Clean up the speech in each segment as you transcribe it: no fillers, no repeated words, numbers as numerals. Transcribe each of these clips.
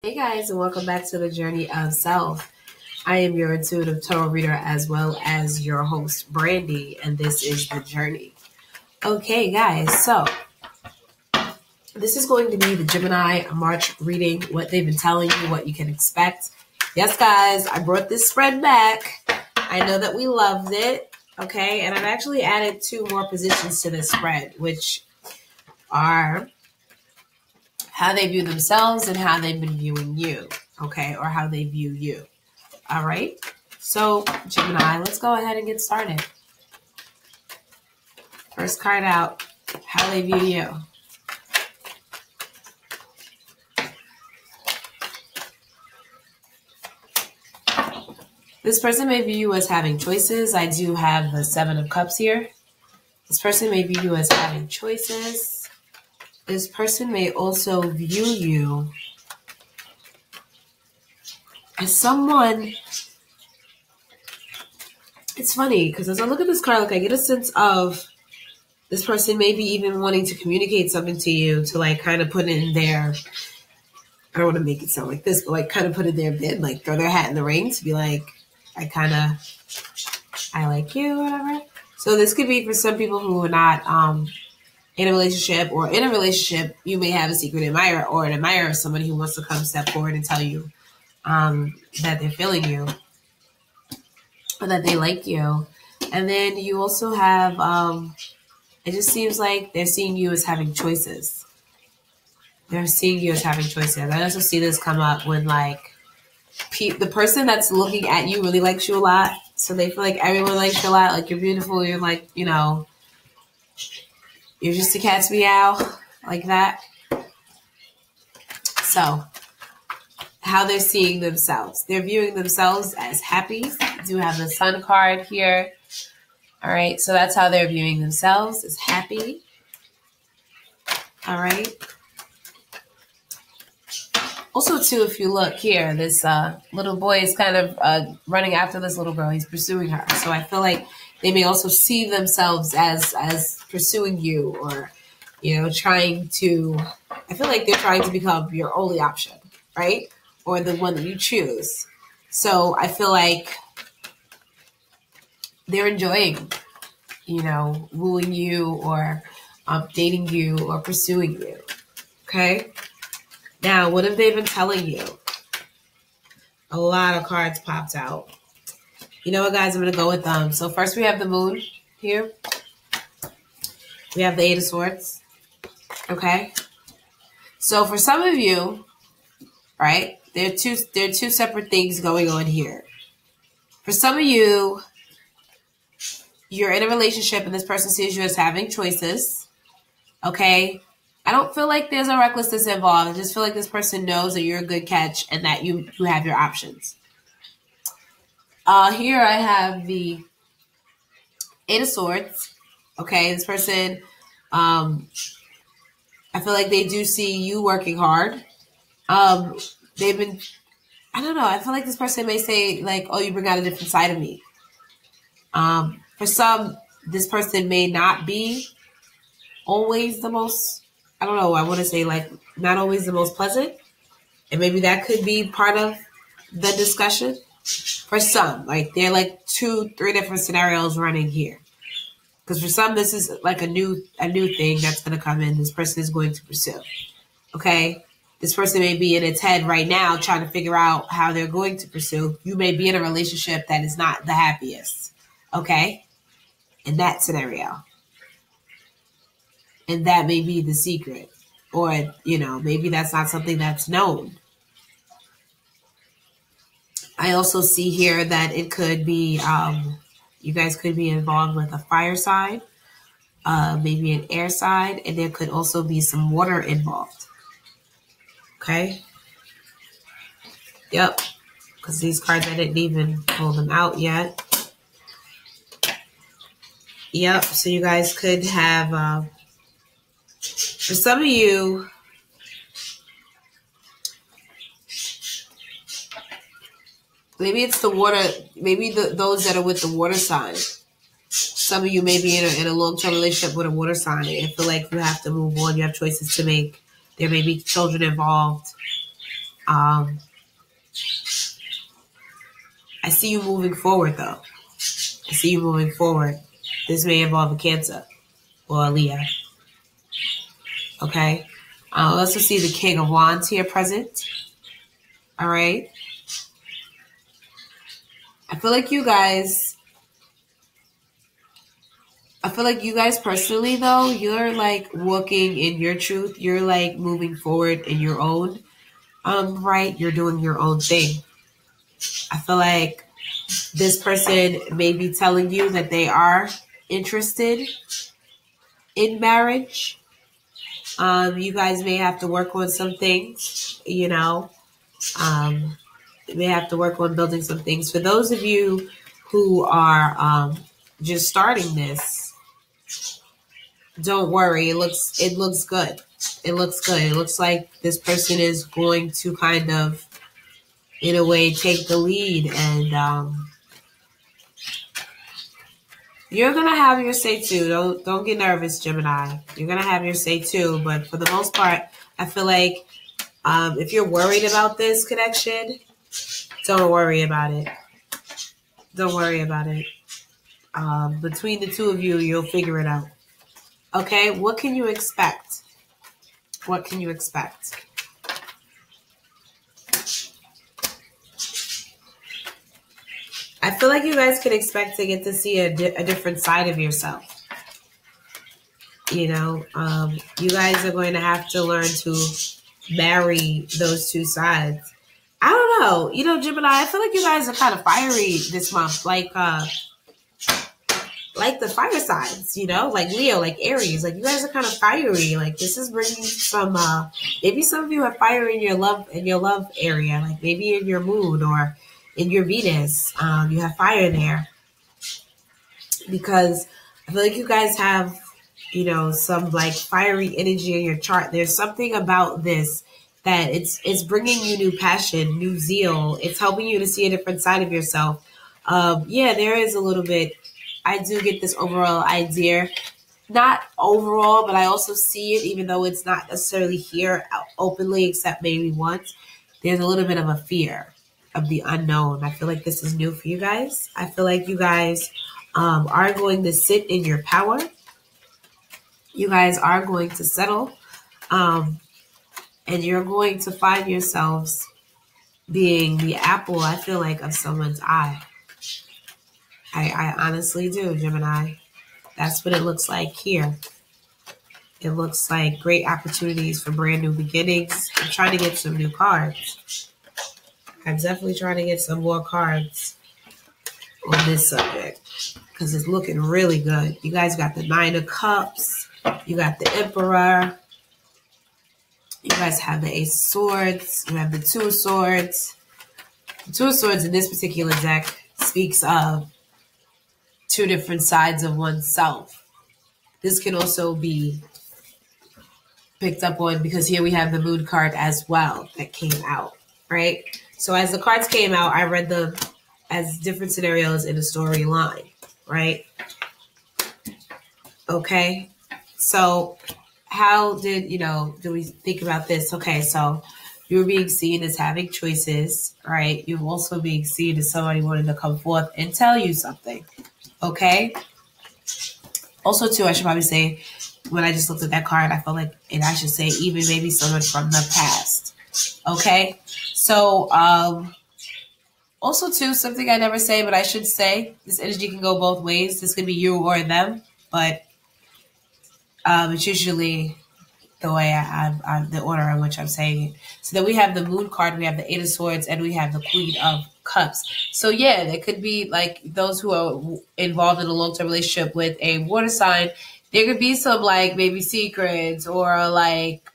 Hey guys, and welcome back to the Journey of Self. I am your intuitive tarot reader as well as your host, Brandy, and this is The Journey. Okay, guys, so this is going to be the Gemini March reading, what they've been telling you, what you can expect. Yes, guys, I brought this spread back. I know that we loved it, okay? And I've actually added 2 more positions to this spread, which are how they view themselves and how they've been viewing you, okay? Or how they view you, all right? So, Gemini, let's go ahead and get started. First card out, how they view you. This person may view you as having choices. I do have the 7 of Cups here. This person may view you as having choices. This person may also view you as someone. It's funny because as I look at this card, I get a sense of this person maybe even wanting to communicate something to you to kind of put it in their, I don't want to make it sound like this, but kind of put it in their bid, throw their hat in the ring to be like, I like you, whatever. So this could be for some people who are not, in a relationship, or in a relationship, you may have a secret admirer, or an admirer of somebody who wants to come step forward and tell you that they're feeling you, or that they like you. And then you also have, it just seems like they're seeing you as having choices. They're seeing you as having choices. I also see this come up when the person that's looking at you really likes you a lot. So they feel like everyone likes you a lot. You're beautiful. You're you're just a cat's meow, like that. So, how they're seeing themselves. They're viewing themselves as happy. You do have the Sun card here. All right, so that's how they're viewing themselves, as happy. All right. Also, too, if you look here, this little boy is kind of running after this little girl. He's pursuing her. So I feel like they may also see themselves as pursuing you, or, trying to, I feel like they're trying to become your only option, right? Or the one that you choose. So I feel like they're enjoying, wooing you, or dating you, or pursuing you. Okay? Now, what have they been telling you? A lot of cards popped out. You know what, guys? I'm going to go with them. So first we have the Moon here. We have the 8 of Swords. Okay? So for some of you, right, there are two separate things going on here. For some of you, you're in a relationship and this person sees you as having choices. Okay? I don't feel like there's a recklessness involved. I just feel like this person knows that you're a good catch and that you have your options. Here I have the 8 of Swords. Okay, this person, I feel like they do see you working hard. They've been, I don't know, I feel like this person may say oh, you bring out a different side of me. For some, this person may not be always the most, I don't know, I want to say not always the most pleasant. And maybe that could be part of the discussion. For some, there are 2-3 different scenarios running here. Because for some, this is a new thing that's going to come in. This person is going to pursue. Okay? This person may be in its head right now trying to figure out how they're going to pursue. You may be in a relationship that is not the happiest. Okay? In that scenario. And that may be the secret. Or, maybe that's not something that's known. I also see here that it could be, you guys could be involved with a fire sign, maybe an air sign, and there could also be some water involved. Okay? Yep. Because these cards, I didn't even pull them out yet. Yep. So you guys could have, for some of you, maybe it's the water, maybe those that are with the water sign. Some of you may be in a long-term relationship with a water sign and feel like you have to move on. You have choices to make. There may be children involved. I see you moving forward, though. I see you moving forward. This may involve a Cancer or a Leo. Okay? I also see the King of Wands here present. All right? I feel like you guys personally, though, you're like walking in your truth. You're like moving forward in your own right. You're doing your own thing. I feel like this person may be telling you that they are interested in marriage. You guys may have to work on some things, you know. You may have to work on building some things. For those of you who are just starting this, don't worry. It looks good. It looks good. It looks like this person is going to kind of, in a way, take the lead, and you're gonna have your say too. Don't get nervous, Gemini. You're gonna have your say too. But for the most part, I feel like if you're worried about this connection, don't worry about it. Don't worry about it. Between the two of you, you'll figure it out. Okay, what can you expect? What can you expect? I feel like you guys can expect to get to see a different side of yourself. You know, you guys are going to have to learn to marry those two sides. I don't know. You know, Gemini, I feel like you guys are kind of fiery this month. Like the fire signs, you know, like Leo, like Aries. Like you guys are kind of fiery. Like this is bringing some, maybe some of you have fire in your love area. Like maybe in your moon or in your Venus, you have fire there, because I feel like you guys have, you know, some like fiery energy in your chart. There's something about this that it's bringing you new passion, new zeal. It's helping you to see a different side of yourself. Yeah, there is a little bit. I do get this overall idea, not overall, but I also see it, even though it's not necessarily here openly, except maybe once. There's a little bit of a fear of the unknown. I feel like this is new for you guys. I feel like you guys are going to sit in your power. You guys are going to settle, and you're going to find yourselves being the apple, I feel like, of someone's eye. I honestly do, Gemini. That's what it looks like here. It looks like great opportunities for brand new beginnings. I'm trying to get some new cards. I'm definitely trying to get some more cards on this subject because it's looking really good. You guys got the Nine of Cups. You got the Emperor. You guys have the Ace of Swords. You have the Two of Swords. The Two of Swords in this particular deck speaks of two different sides of oneself. This can also be picked up on because here we have the Moon card as well that came out, right? So as the cards came out, I read them as different scenarios in a storyline, right? Okay. So how do we think about this? Okay. So you're being seen as having choices, right? You're also being seen as somebody wanting to come forth and tell you something. Okay. Also, too, I should probably say, when I just looked at that card, I felt like, and I should say, even maybe someone from the past. Okay. So, also, too, something I never say, but I should say, this energy can go both ways. This could be you or them, but it's usually the way the order in which I'm saying it. So then we have the Moon card, we have the Eight of Swords, and we have the Queen of Cups. So yeah, there could be like those who are involved in a long-term relationship with a water sign. There could be some like maybe secrets or like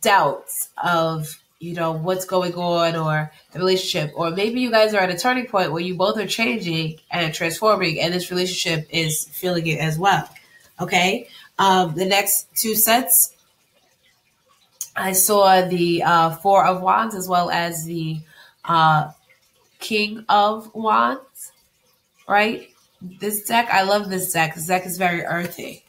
doubts of, you know, what's going on or the relationship. Or maybe you guys are at a turning point where you both are changing and transforming, and this relationship is feeling it as well. Okay. The next two sets, I saw the Four of Wands as well as the King of Wands, right? This deck, I love this deck. This deck is very earthy,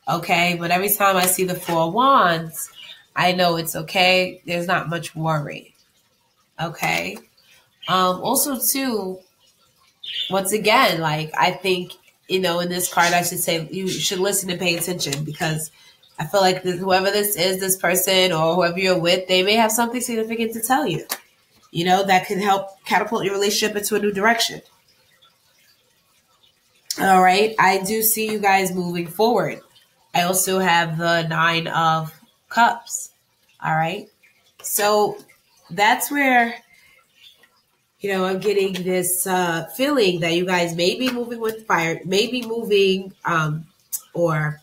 okay? But every time I see the Four of Wands, I know it's okay. There's not much worry, Okay. Also, too, once again, like, I think, in this card, I should say you should listen and pay attention, because I feel like whoever this is, this person or whoever you're with, they may have something significant to tell you, that could help catapult your relationship into a new direction. All right. I do see you guys moving forward. I also have the 9 of Cups. All right. So that's where, I'm getting this feeling that you guys may be moving with fire, maybe moving or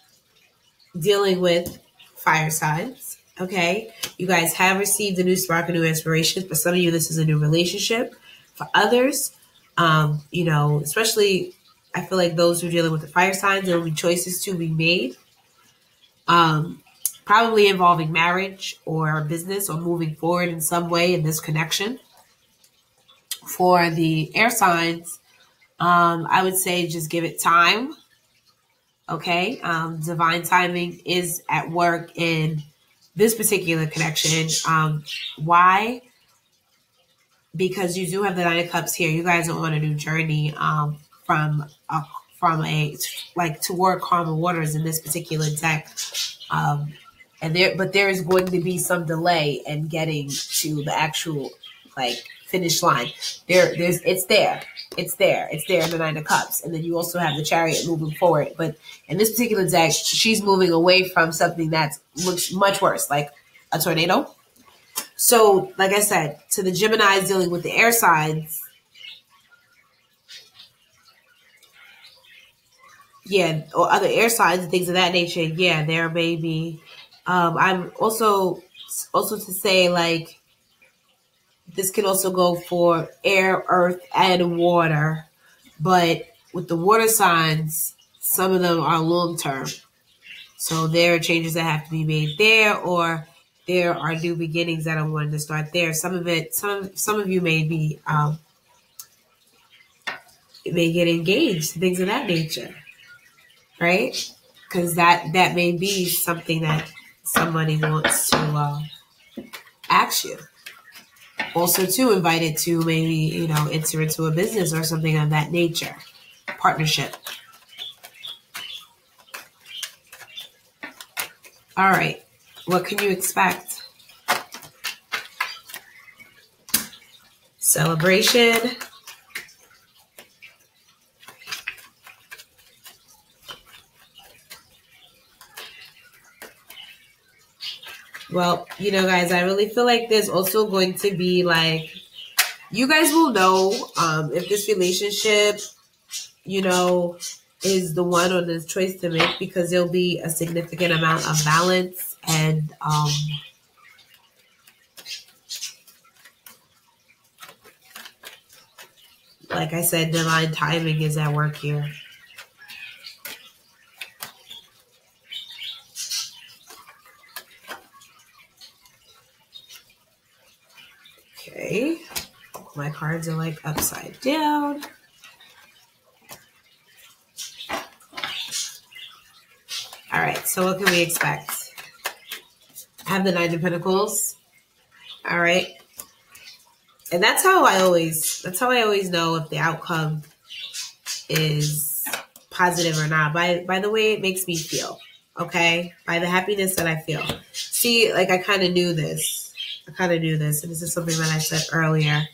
dealing with fire signs. Okay. You guys have received a new spark, a new inspiration. For some of you, this is a new relationship. For others, especially, I feel like those who are dealing with the fire signs, there will be choices to be made. Probably involving marriage or business or moving forward in some way in this connection. For the air signs, I would say just give it time. Okay. Divine timing is at work in this particular connection. Why? Because you do have the 9 of Cups here. You guys are on a new journey from a like toward calmer waters in this particular deck. But there is going to be some delay in getting to the actual finish line. It's there in the 9 of Cups, and then you also have the Chariot moving forward. But in this particular deck, she's moving away from something that looks much worse, like a tornado. So, like I said, to the Geminis dealing with the air signs, or other air signs and things of that nature, there may be. I'm also to say, like, this can also go for air, earth, and water. But with the water signs, some of them are long term. So there are changes that have to be made there, or there are new beginnings that are wanting to start there. Some of you may be may get engaged, things of that nature, right? Because that may be something that somebody wants to ask you. Also, too, invited to maybe, enter into a business or something of that nature. Partnership. All right. What can you expect? Celebration. Well, guys, I really feel like there's also going to be you guys will know if this relationship, is the one or the choice to make, because there'll be a significant amount of balance and like I said, divine timing is at work here. Okay. My cards are upside down. All right. So what can we expect? I have the 9 of Pentacles. All right. And that's how I always know if the outcome is positive or not, by the way it makes me feel. Okay? By the happiness that I feel. See, I kind of knew this. And this is something that I said earlier.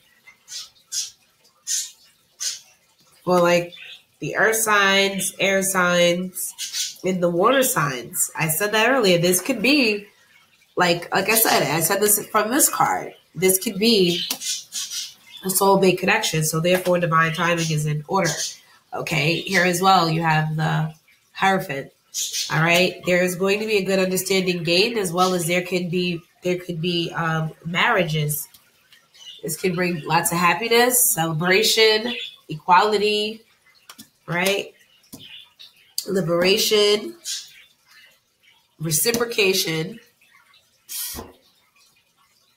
Well, the earth signs, air signs, and the water signs. I said that earlier. This could be, like I said this from this card. This could be a soulmate connection. So therefore, divine timing is in order. Okay. Here as well, you have the Hierophant. All right. There is going to be a good understanding gained, as well as there could be marriages. This could bring lots of happiness, celebration, equality, right? Liberation, reciprocation,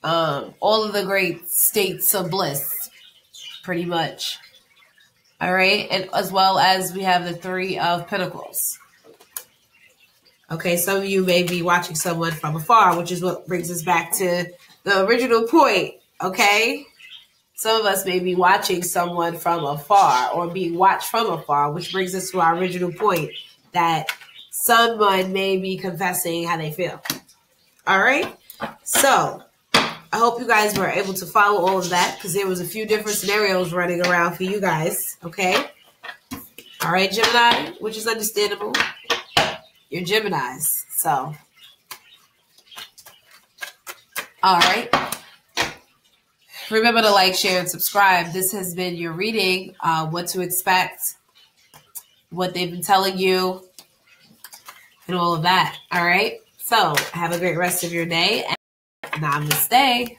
all of the great states of bliss, pretty much. All right. And as well as we have the 3 of Pentacles. Okay. Some of you may be watching someone from afar, which is what brings us back to the original point. Okay. some of us may be watching someone from afar or being watched from afar, which brings us to our original point that someone may be confessing how they feel. All right. So I hope you guys were able to follow all of that because there was a few different scenarios running around for you guys. Okay. All right, Gemini, which is understandable. You're Geminis. So, all right. Remember to like, share, and subscribe. This has been your reading, what to expect, what they've been telling you, and all of that. All right. So have a great rest of your day. And namaste.